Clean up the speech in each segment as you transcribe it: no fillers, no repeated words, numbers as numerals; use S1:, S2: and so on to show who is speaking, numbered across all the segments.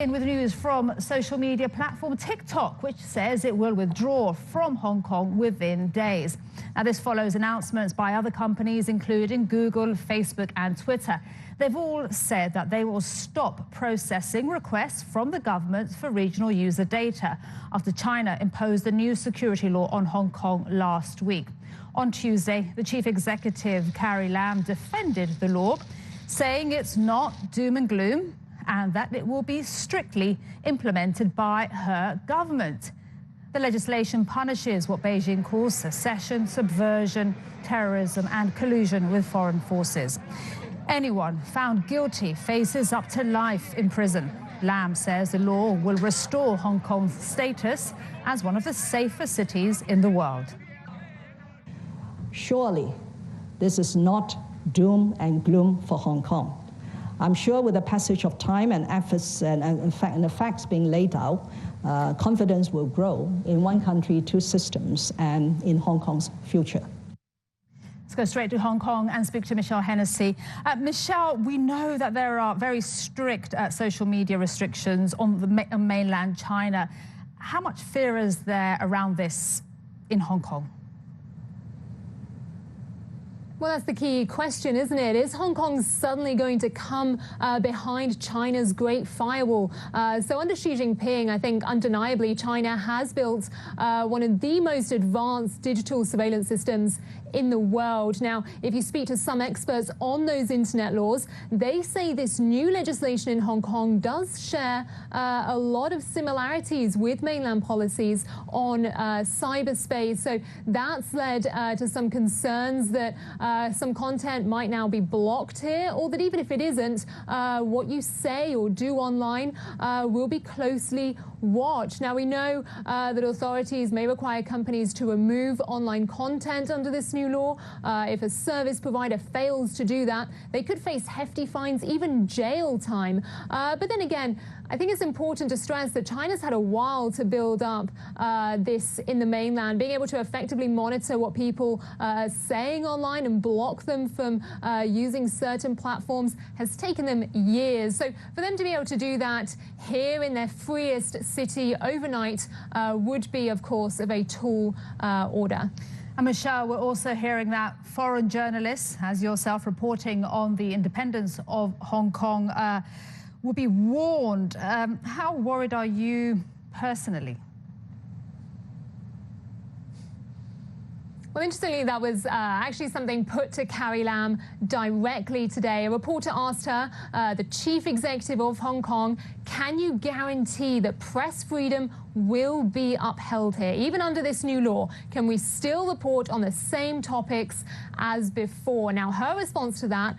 S1: In with news from social media platform TikTok, which says it will withdraw from Hong Kong within days. Now, this follows announcements by other companies, including Google, Facebook and Twitter. They've all said that they will stop processing requests from the government for regional user data after China imposed a new security law on Hong Kong last week. On Tuesday, the chief executive, Carrie Lam, defended the law, saying it's not doom and gloom, and that it will be strictly implemented by her government. The legislation punishes what Beijing calls secession, subversion, terrorism and collusion with foreign forces. Anyone found guilty faces up to life in prison. Lam says the law will restore Hong Kong's status as one of the safer cities in the world.
S2: Surely, this is not doom and gloom for Hong Kong. I'm sure with the passage of time and efforts and the facts being laid out, confidence will grow in one country, two systems, and in Hong Kong's future.
S1: Let's go straight to Hong Kong and speak to Michelle Hennessy. Michelle, we know that there are very strict social media restrictions on mainland China. How much fear is there around this in Hong Kong?
S3: Well, that's the key question, isn't it? Is Hong Kong suddenly going to come behind China's Great Firewall? So under Xi Jinping, I think undeniably China has built one of the most advanced digital surveillance systems in the world. Now, if you speak to some experts on those internet laws, they say this new legislation in Hong Kong does share a lot of similarities with mainland policies on cyberspace. So that's led to some concerns that some content might now be blocked here, or that even if it isn't, what you say or do online will be closely watched. Now, we know that authorities may require companies to remove online content under this new law. If a service provider fails to do that, they could face hefty fines, even jail time. But then again, I think it's important to stress that China's had a while to build up this in the mainland. Being able to effectively monitor what people are saying online and block them from using certain platforms has taken them years. So for them to be able to do that here in their freest city overnight would be, of course, a very tall order.
S1: And Michelle, we're also hearing that foreign journalists, as yourself reporting on the independence of Hong Kong, will be warned. How worried are you personally?
S3: Well, interestingly, that was actually something put to Carrie Lam directly today. A reporter asked her, the chief executive of Hong Kong, can you guarantee that press freedom will be upheld here? Even under this new law, can we still report on the same topics as before? Now, her response to that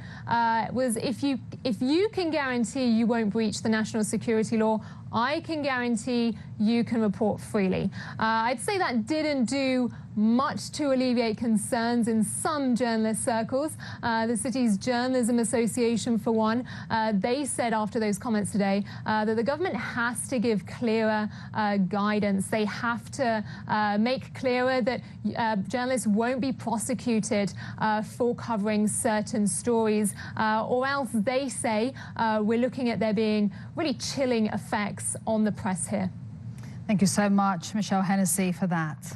S3: was, if you can guarantee you won't breach the national security law, I can guarantee you can report freely. I'd say that didn't do much to alleviate concerns in some journalist circles. The city's Journalism Association, for one, they said after those comments today that the government has to give clearer guidance. They have to make clearer that journalists won't be prosecuted for covering certain stories, or else they say we're looking at there being really chilling effects on the press here.
S1: Thank you so much, Michelle Hennessy, for that.